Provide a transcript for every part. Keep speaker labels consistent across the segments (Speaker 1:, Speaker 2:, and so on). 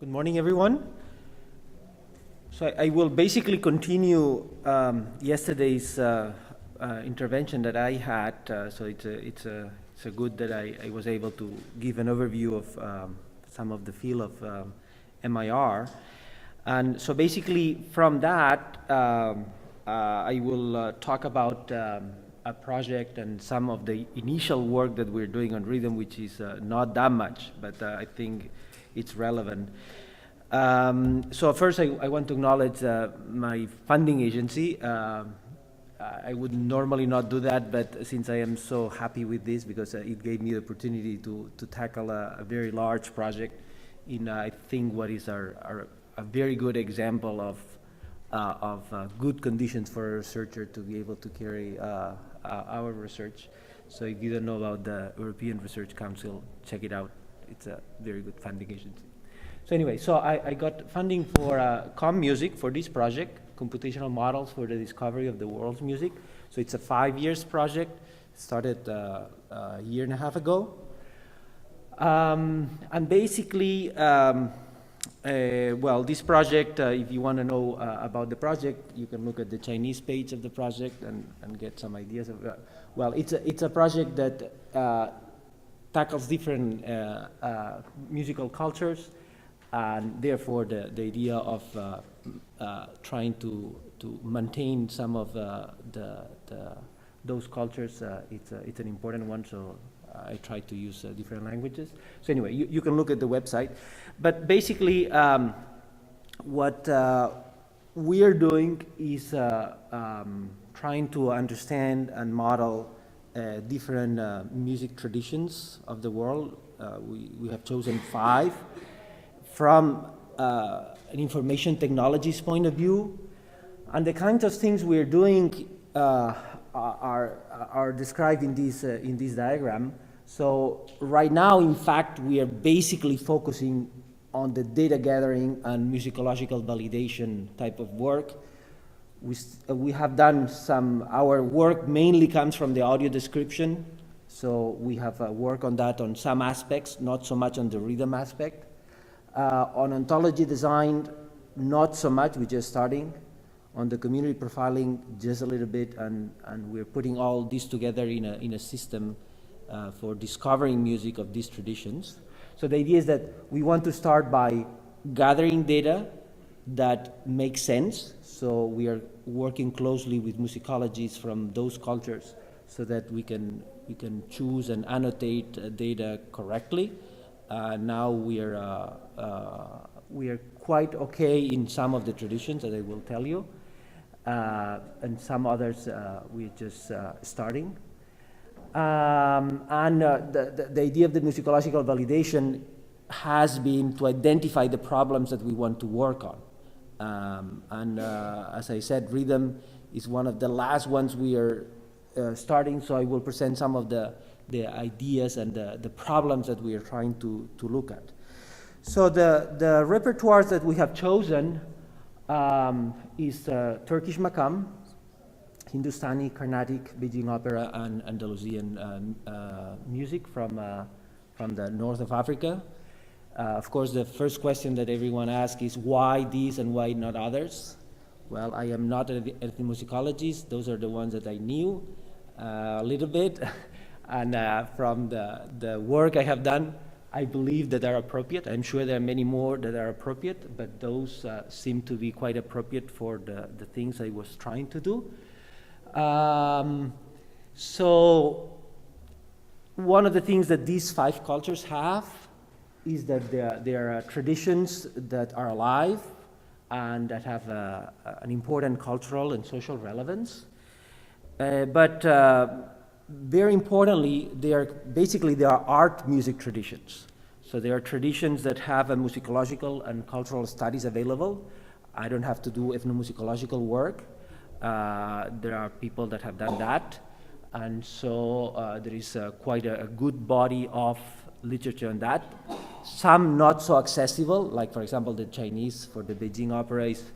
Speaker 1: Good morning, everyone. So I will basically continue yesterday's intervention that I had. So it's a good that I was able to give an overview of some of the field of MIR. And so basically from that, I will talk about a project and some of the initial work that we're doing on rhythm, which is not that much, but I think it's relevant. So first I want to acknowledge my funding agency. I would normally not do that, but since I am so happy with this, because it gave me the opportunity to tackle a very large project in, I think, what is a very good example of good conditions for a researcher to be able to carry our research. So if you don't know about the European Research Council, check it out. It's a very good funding agency. So anyway, so I got funding for ComMusic for this project, computational models for the discovery of the world's music. So it's a 5 years project, started a year and a half ago. And basically, well, this project, if you want to know about the project, you can look at the Chinese page of the project and get some ideas of well, it's a project that tackles different musical cultures, and therefore the idea of trying to maintain some of those cultures, it's an important one. So I try to use different languages. So anyway, you can look at the website. But basically, what we're doing is trying to understand and model different music traditions of the world. We have chosen 5 from an information technologies point of view. And the kinds of things we're doing are described in this diagram. So right now, in fact, we are basically focusing on the data gathering and musicological validation type of work. We have done our work mainly comes from the audio description. So we have work on that on some aspects, not so much on the rhythm aspect. On ontology design, not so much, we're just starting. On the community profiling, just a little bit, and we're putting all this together in a system for discovering music of these traditions. So the idea is that we want to start by gathering data that makes sense. So we are working closely with musicologists from those cultures so that we can choose and annotate data correctly. Now we are quite okay in some of the traditions that I will tell you. And some others we're just starting. And the idea of the musicological validation has been to identify the problems that we want to work on. And as I said, rhythm is one of the last ones we are starting, so I will present some of the ideas and the problems that we are trying to look at. So the repertoires that we have chosen is Turkish maqam, Hindustani, Carnatic, Beijing Opera, and Andalusian music from the north of Africa. Of course, the first question that everyone asks is why these and why not others? Well, I am not an ethnomusicologist. Those are the ones that I knew a little bit. And from the work I have done, I believe that are appropriate. I'm sure there are many more that are appropriate, but those seem to be quite appropriate for the things I was trying to do. So one of the things that these 5 cultures have is that there are traditions that are alive and that have an important cultural and social relevance. But very importantly, they are art music traditions. So they are traditions that have a musicological and cultural studies available. I don't have to do ethnomusicological work. There are people that have done that. And so there is quite a good body of literature on that. Some not so accessible, like for example the Chinese for the Beijing Opera is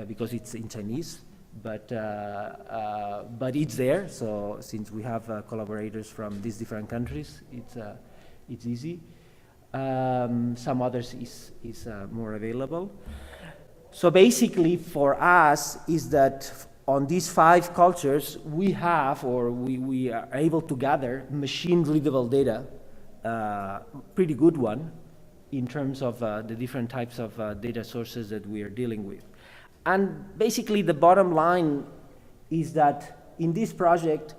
Speaker 1: because it's in Chinese. But it's there. So since we have collaborators from these different countries, it's easy. Some others is more available. So basically for us is that on these 5 cultures, we have, or we are able to gather machine readable data, pretty good one, in terms of the different types of data sources that we are dealing with. And basically the bottom line is that in this project,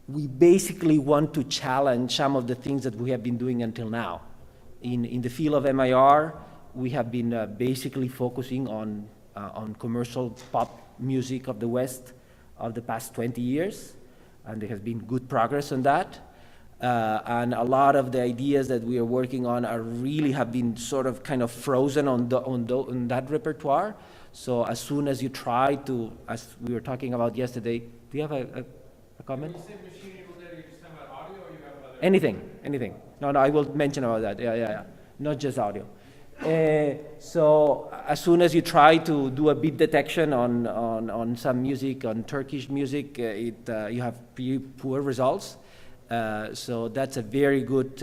Speaker 1: we basically want to challenge some of the things that we have been doing until now. In the field of MIR, we have been basically focusing on commercial pop music of the West of the past 20 years, and there has been good progress on that. And a lot of the ideas that we are working on are really have been sort of kind of frozen on that repertoire. So as soon as you try to, as we were talking about yesterday, do you have a comment?
Speaker 2: When you say machine-able data, you're just talking about audio, or you have other?
Speaker 1: Anything. No, I will mention about that. Yeah. Not just audio. So as soon as you try to do a beat detection on some music, on Turkish music, you have pretty poor results. So that's a very good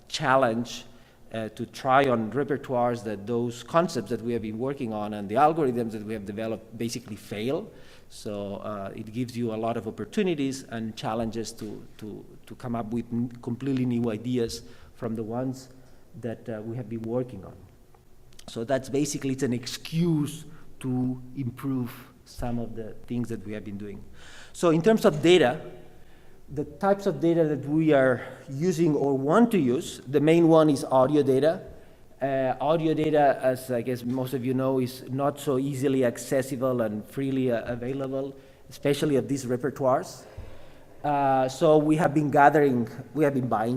Speaker 1: challenge to try on repertoires that those concepts that we have been working on and the algorithms that we have developed basically fail. So it gives you a lot of opportunities and challenges to come up with completely new ideas from the ones that we have been working on. So that's basically, it's an excuse to improve some of the things that we have been doing. So in terms of data, the types of data that we are using or want to use, the main one is audio data. Audio data, as I guess most of you know, is not so easily accessible and freely available, especially of these repertoires. So we have been buying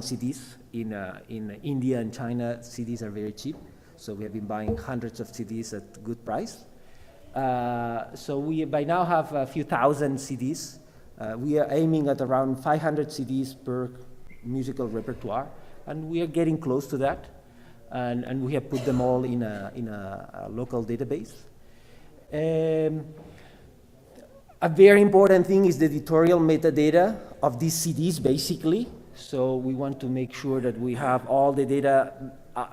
Speaker 1: CDs. In India and China, CDs are very cheap. So we have been buying hundreds of CDs at good price. So we by now have a few thousand CDs. We are aiming at around 500 CDs per musical repertoire, and we are getting close to that. And we have put them all in a local database. A very important thing is the editorial metadata of these CDs, basically. So we want to make sure that we have all the data.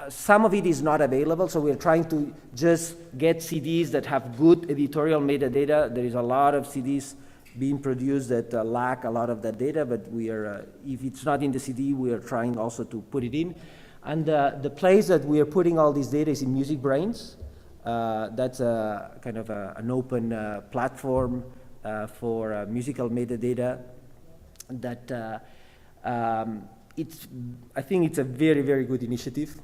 Speaker 1: Some of it is not available, so we're trying to just get CDs that have good editorial metadata. There is a lot of CDs being produced that lack a lot of that data, but we are, if it's not in the CD, we are trying also to put it in. And the place that we are putting all this data is in MusicBrainz. That's a kind of an open platform for musical metadata that I think it's a very, very good initiative.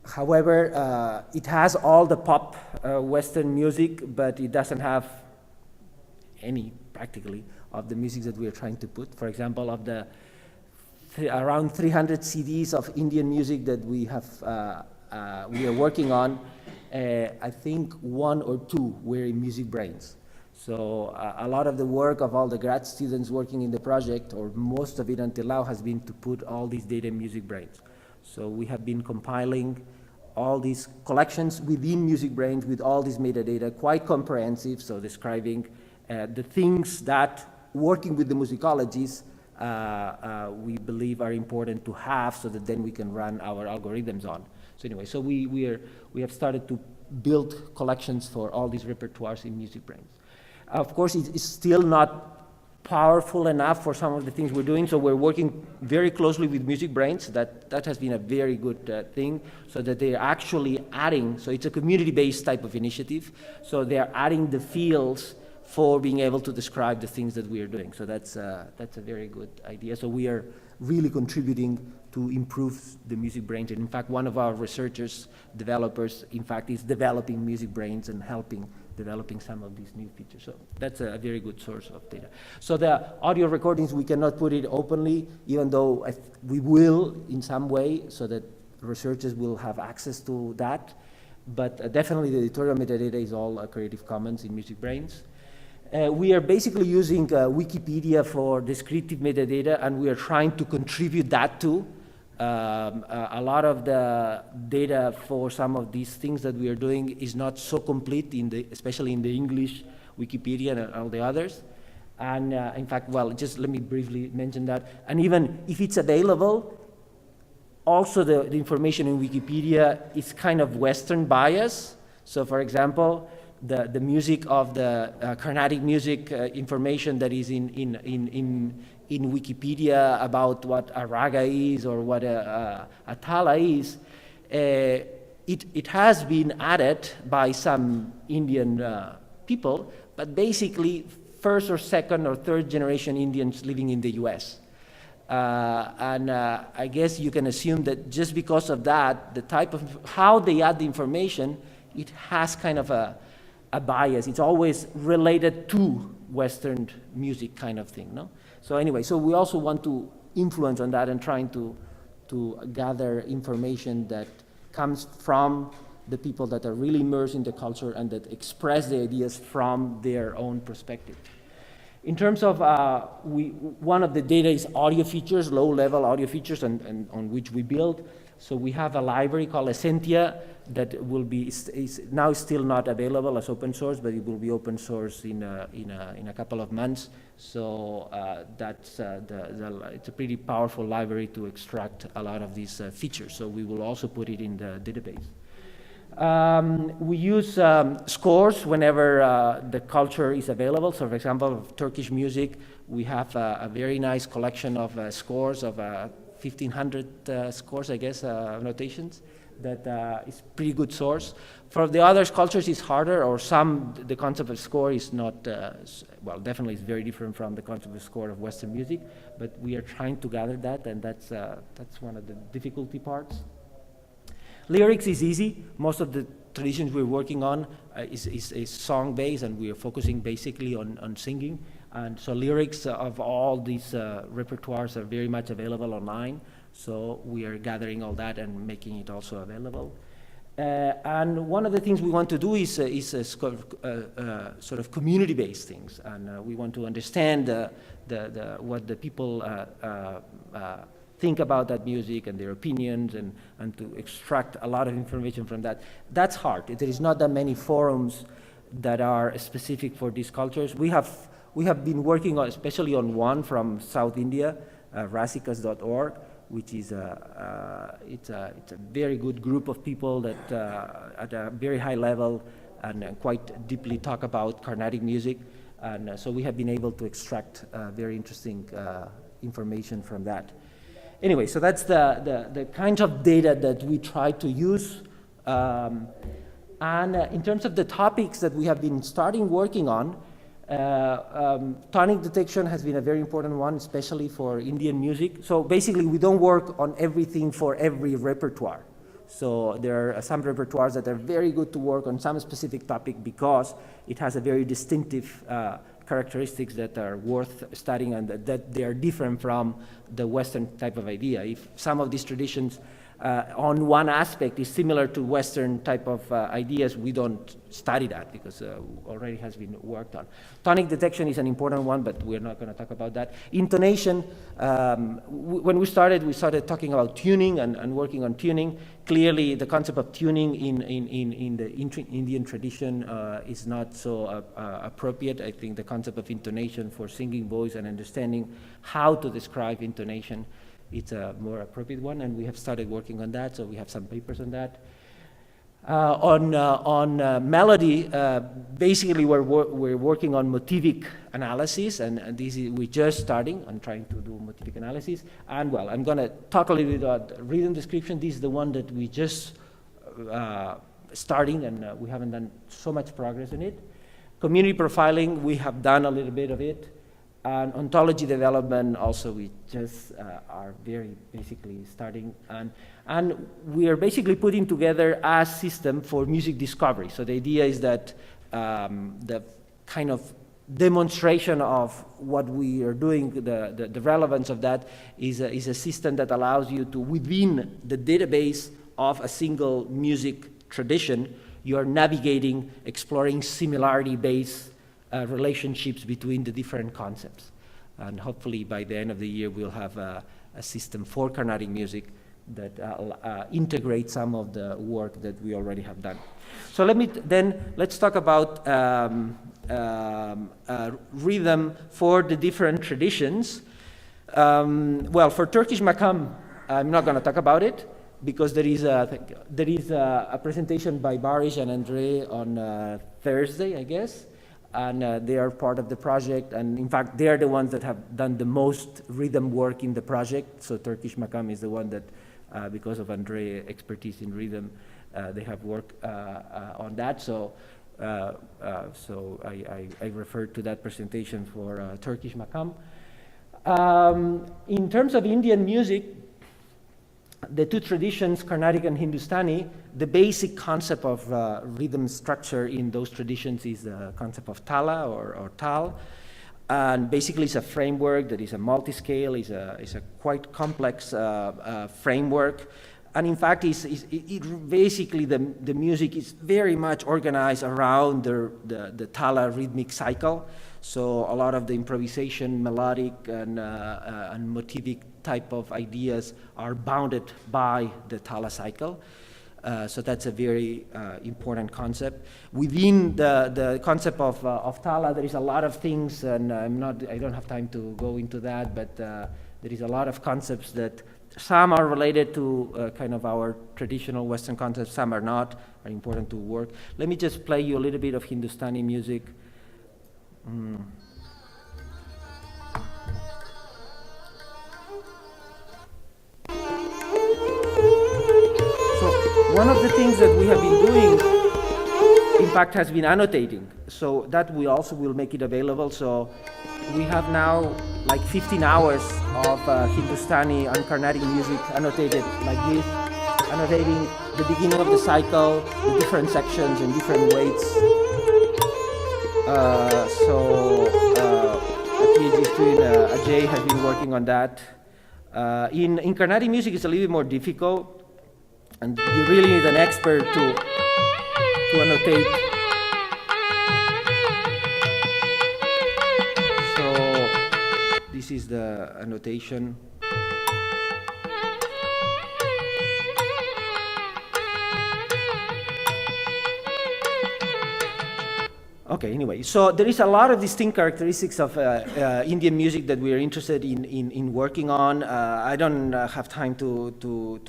Speaker 1: However, it has all the pop Western music, but it doesn't have any, practically, of the music that we are trying to put. For example, of the around 300 CDs of Indian music that we are working on, I think 1 or 2 were in MusicBrainz. So a lot of the work of all the grad students working in the project, or most of it until now, has been to put all these data in MusicBrainz. So we have been compiling all these collections within MusicBrainz with all this metadata, quite comprehensive, so describing the things that, working with the musicologists, we believe are important to have, so that then we can run our algorithms on. So anyway, so we have started to build collections for all these repertoires in MusicBrainz. Of course, it's still not powerful enough for some of the things we're doing, so we're working very closely with MusicBrainz. That has been a very good thing, so that they're actually adding, so it's a community-based type of initiative, so they're adding the fields for being able to describe the things that we are doing. So that's a very good idea. So we are really contributing to improve the MusicBrainz. And in fact, one of our researchers, developers, in fact, is developing MusicBrainz and helping developing some of these new features. So that's a very good source of data. So the audio recordings, we cannot put it openly, even though we will in some way, so that researchers will have access to that. But definitely the editorial metadata is all Creative Commons in MusicBrainz. We are basically using Wikipedia for descriptive metadata, and we are trying to contribute that too. A lot of the data for some of these things that we are doing is not so complete, especially in the English Wikipedia and all the others. And in fact, well, just let me briefly mention that. And even if it's available, also the information in Wikipedia is kind of Western bias. So for example, the music of the Carnatic music information that is in Wikipedia about what a raga is or what a tala is, it has been added by some Indian people, but basically first or second or third generation Indians living in the US. I guess you can assume that just because of that, the type of, how they add the information, it has kind of a bias. It's always related to Western music kind of thing, no? So anyway, so we also want to influence on that and trying to gather information that comes from the people that are really immersed in the culture and that express the ideas from their own perspective. In terms of, one of the data is audio features, low-level audio features on which we build. So we have a library called Essentia that will be, is now still not available as open source, but it will be open source in a couple of months. So that's, it's a pretty powerful library to extract a lot of these features. So we will also put it in the database. We use scores whenever the culture is available. So for example, Turkish music, we have a very nice collection of scores of 1,500 scores, I guess, notations. That is pretty good source. For the other cultures, it's harder, or the concept of score is not, well, definitely it's very different from the concept of score of Western music, but we are trying to gather that, and that's one of the difficulty parts. Lyrics is easy. Most of the traditions we're working on is song-based, and we are focusing basically on singing. And so lyrics of all these repertoires are very much available online. So we are gathering all that and making it also available. And one of the things we want to do is sort of community-based things. And we want to understand what the people think about that music and their opinions, and to extract a lot of information from that. That's hard. There is not that many forums that are specific for these cultures. We have been working on, especially on one from South India, rasikas.org, which is it's a very good group of people that at a very high level and quite deeply talk about Carnatic music. And so we have been able to extract very interesting information from that. Anyway, so that's the kind of data that we try to use. And in terms of the topics that we have been starting working on, tonic detection has been a very important one, especially for Indian music. So basically, we don't work on everything for every repertoire. So there are some repertoires that are very good to work on some specific topic because it has a very distinctive characteristics that are worth studying, and that they are different from the Western type of idea. If some of these traditions on one aspect is similar to Western type of ideas, we don't study that because already has been worked on. Tonic detection is an important one, but we're not going to talk about that. Intonation, when we started talking about tuning and working on tuning. Clearly, the concept of tuning in the Indian tradition is not so appropriate. I think the concept of intonation for singing voice and understanding how to describe intonation, it's a more appropriate one, and we have started working on that, so we have some papers on that. On melody, basically we're working on motivic analysis, and we're just starting on trying to do motivic analysis. And well, I'm going to talk a little bit about rhythm description. This is the one that we just starting, and we haven't done so much progress in it. Community profiling, we have done a little bit of it. And ontology development also, we just are very basically starting, and we are basically putting together a system for music discovery. So the idea is that the kind of demonstration of what we are doing, the relevance of that is a system that allows you to, within the database of a single music tradition, you are navigating, exploring similarity-based relationships between the different concepts. And hopefully by the end of the year, we'll have a system for Carnatic music integrate some of the work that we already have done. So let's talk about rhythm for the different traditions. Well, for Turkish maqam, I'm not going to talk about it because there is a presentation by Baris and Andre on Thursday, I guess, and they are part of the project. And in fact, they are the ones that have done the most rhythm work in the project. So Turkish maqam is the one that, because of Andre's expertise in rhythm, they have worked on that. So I referred to that presentation for Turkish maqam. In terms of Indian music, the two traditions, Carnatic and Hindustani, the basic concept of rhythm structure in those traditions is the concept of tala or tal. And basically it's a framework that is a multi-scale, is a quite complex framework. And in fact, basically the music is very much organized around the tala rhythmic cycle. So a lot of the improvisation, melodic and motivic type of ideas are bounded by the tala cycle. So that's a very important concept. Within the concept of tala, there is a lot of things, and I don't have time to go into that, but there is a lot of concepts that some are related to kind of our traditional Western concepts, some are not, are important to work. Let me just play you a little bit of Hindustani music. One of the things that we have been doing, in fact, has been annotating. So that we also will make it available. So we have now like 15 hours of Hindustani and Carnatic music annotated like this, annotating the beginning of the cycle, the different sections and different weights. A PhD student, Ajay, has been working on that. In Carnatic music, it's a little bit more difficult. And you really need an expert to annotate. So this is the annotation. Okay, anyway, so there is a lot of distinct characteristics of Indian music that we are interested in working on. I don't have time to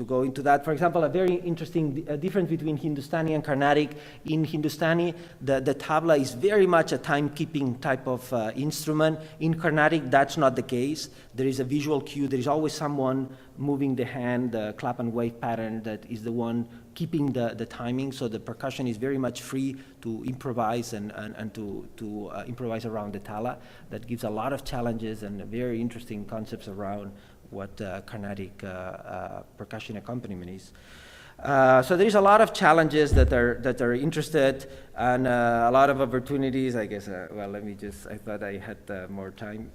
Speaker 1: go into that. For example, a very interesting difference between Hindustani and Carnatic. In Hindustani, the tabla is very much a timekeeping type of instrument. In Carnatic, that's not the case. There is a visual cue. There is always someone moving the hand, the clap and wave pattern that is the one keeping the timing, so the percussion is very much free to improvise and to improvise around the tala. That gives a lot of challenges and very interesting concepts around what Carnatic percussion accompaniment is. So there is a lot of challenges that are interested and a lot of opportunities, I guess. I thought I had more time.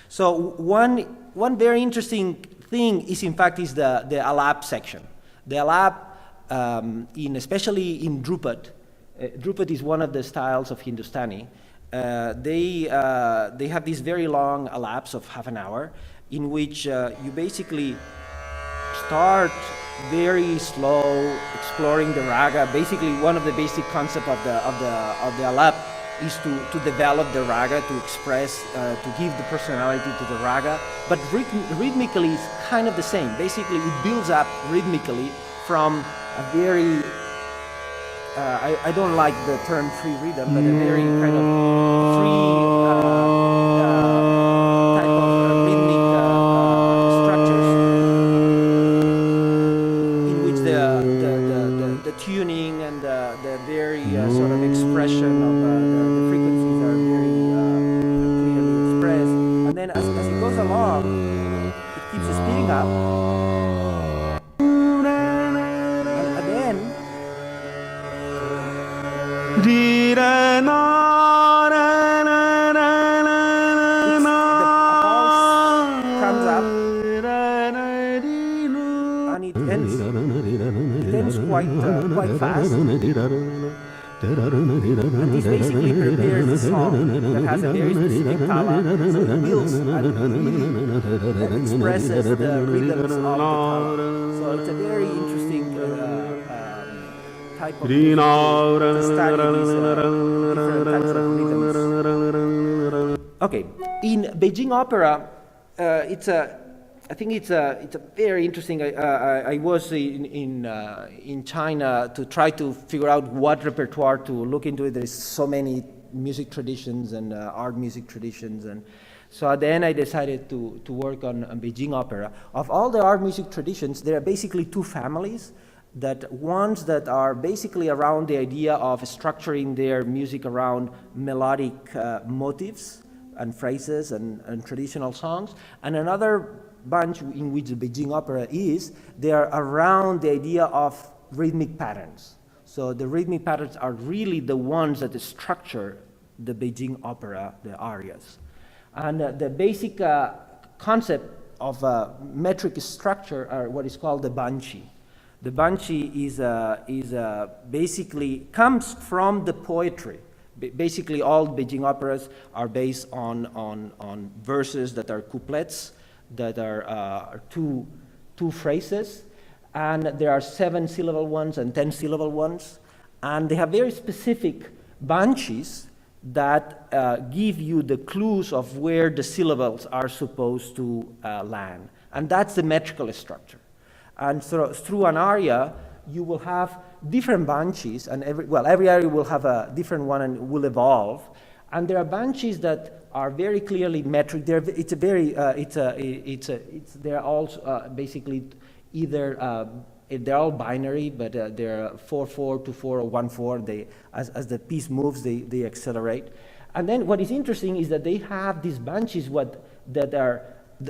Speaker 1: So one very interesting thing is, in fact, is the alap section. The alap, especially in Drupad. Drupad is one of the styles of Hindustani. They have these very long alaps of half an hour in which you basically start very slow, exploring the raga. Basically, one of the basic concepts of the alap is to develop the raga, to express, to give the personality to the raga. But rhythmically, it's kind of the same. Basically, it builds up rhythmically from a very, I don't like the term free rhythm, but a very kind of free type of rhythmic structures in which the tuning and the very sort of expression of the frequencies are very clearly expressed. And then as it goes along, it keeps speeding up. Quite fast. And this basically prepares the song that has a very specific tala, so it builds and expresses the rhythms of the tala. So So it's a very interesting type of music to study these different types of rhythms. Okay, in Beijing Opera, I think it's a very interesting. I was in China to try to figure out what repertoire to look into. There's so many music traditions and art music traditions, and so at the end I decided to work on Beijing Opera. Of all the art music traditions, there are basically two families. That ones that are basically around the idea of structuring their music around melodic motifs and phrases and traditional songs, and another bunch in which the Beijing Opera is, they are around the idea of rhythmic patterns. So the rhythmic patterns are really the ones that structure the Beijing Opera, the arias. And the basic concept of metric structure are what is called the banshee. The banshee is basically comes from the poetry. Basically, all Beijing operas are based on verses that are couplets, that are two phrases, and there are 7-syllable ones and 10-syllable ones, and they have very specific banshees that give you the clues of where the syllables are supposed to land, and that's the metrical structure. And so through an aria, you will have different banshees, and every aria will have a different one and will evolve. And there are banshees that are very clearly metric. They're all basically either they're all binary, but they're 4/4 to 4 or 1/4. As the piece moves, they accelerate. And then what is interesting is that they have these banshees that are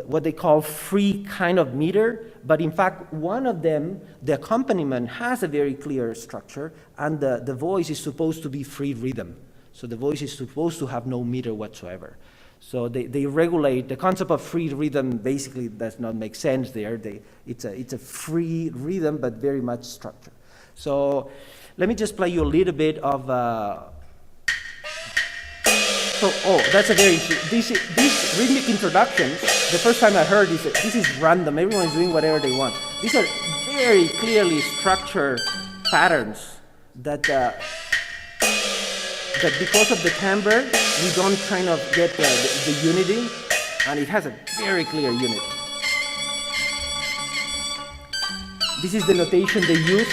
Speaker 1: what they call free kind of meter, but in fact, one of them, the accompaniment, has a very clear structure, and the voice is supposed to be free rhythm. So the voice is supposed to have no meter whatsoever. So they regulate, the concept of free rhythm basically does not make sense there. It's a free rhythm, but very much structure. So let me just play you a little bit of, that's a very, these rhythmic introductions, the first time I heard this is random, everyone is doing whatever they want. These are very clearly structured patterns that because of the timbre, we don't kind of get the unity, and it has a very clear unity. This is the notation they use.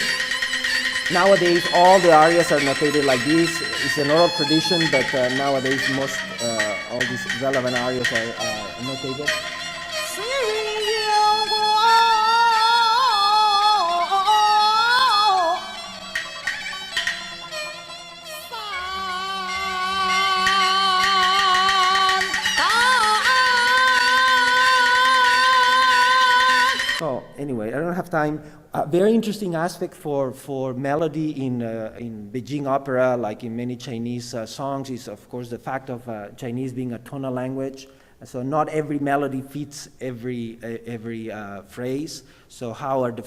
Speaker 1: Nowadays, all the arias are notated like this. It's an oral tradition, but nowadays most all these relevant arias are notated. So anyway, I don't have time. A very interesting aspect for melody in Beijing Opera, like in many Chinese songs, is of course the fact of Chinese being a tonal language. So not every melody fits every phrase. So how are the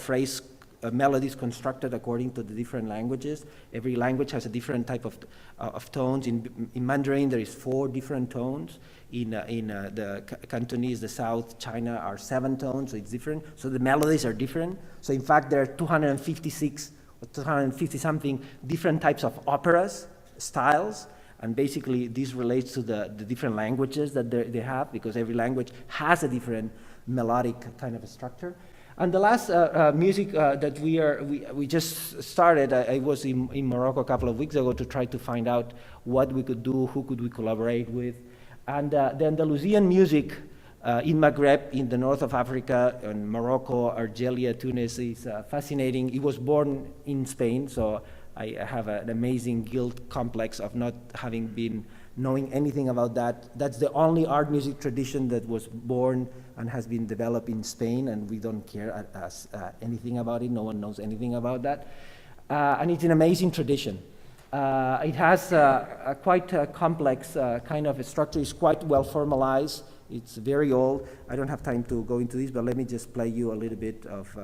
Speaker 1: melodies constructed according to the different languages? Every language has a different type of tones. In Mandarin, there is 4 different tones. In the Cantonese, the South China, are 7 tones, so it's different. So the melodies are different. So in fact, there are 256 or 250 something different types of operas, styles, and basically this relates to the different languages that they have, because every language has a different melodic kind of a structure. And the last music that we just started, I was in Morocco a couple of weeks ago to try to find out what we could do, who could we collaborate with. And the Andalusian music in Maghreb, in the north of Africa, in Morocco, Algeria, Tunis, is fascinating. It was born in Spain, so I have an amazing guilt complex of not having been knowing anything about that. That's the only art music tradition that was born and has been developed in Spain, and we don't care anything about it. No one knows anything about that. And it's an amazing tradition. It has a quite complex kind of a structure. It's quite well formalized. It's very old. I don't have time to go into this, but let me just play you a little bit of...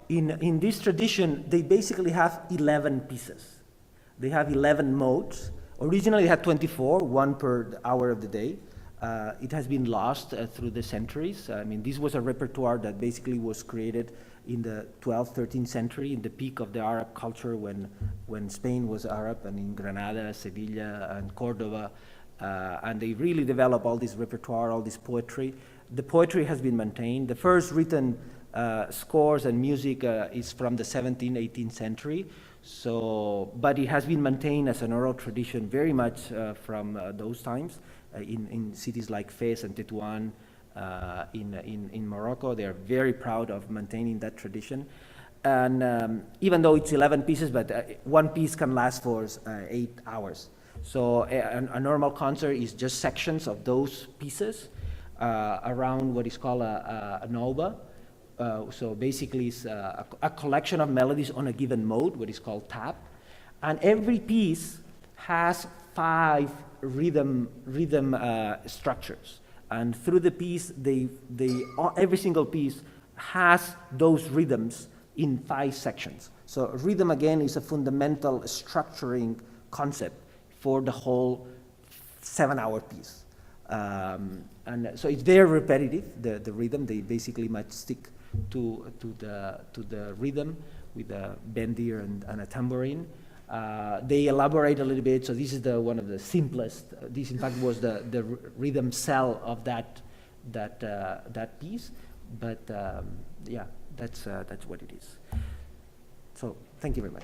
Speaker 1: in this tradition, they basically have 11 pieces. They have 11 modes. Originally, they had 24, one per hour of the day. It has been lost through the centuries. I mean, this was a repertoire that basically was created in the 12th, 13th century, in the peak of the Arab culture when Spain was Arab, and in Granada, Sevilla, and Cordoba. And they really developed all this repertoire, all this poetry. The poetry has been maintained. The first written scores and music is from the 17th, 18th century. So, but it has been maintained as an oral tradition very much from those times in cities like Fez and Tetuan in Morocco. They are very proud of maintaining that tradition. And even though it's 11 pieces, but one piece can last for 8 hours. So a normal concert is just sections of those pieces around what is called a nova. So basically it's a collection of melodies on a given mode, what is called tap. And every piece has 5 rhythm structures. And through the piece, every single piece has those rhythms in 5 sections. So rhythm, again, is a fundamental structuring concept for the whole 7-hour piece. And so it's very repetitive, the rhythm. They basically might stick to the rhythm with a bendir and a tambourine. They elaborate a little bit, so this is one of the simplest. This, in fact, was the rhythm cell of that piece. But yeah, that's what it is. So thank you very much.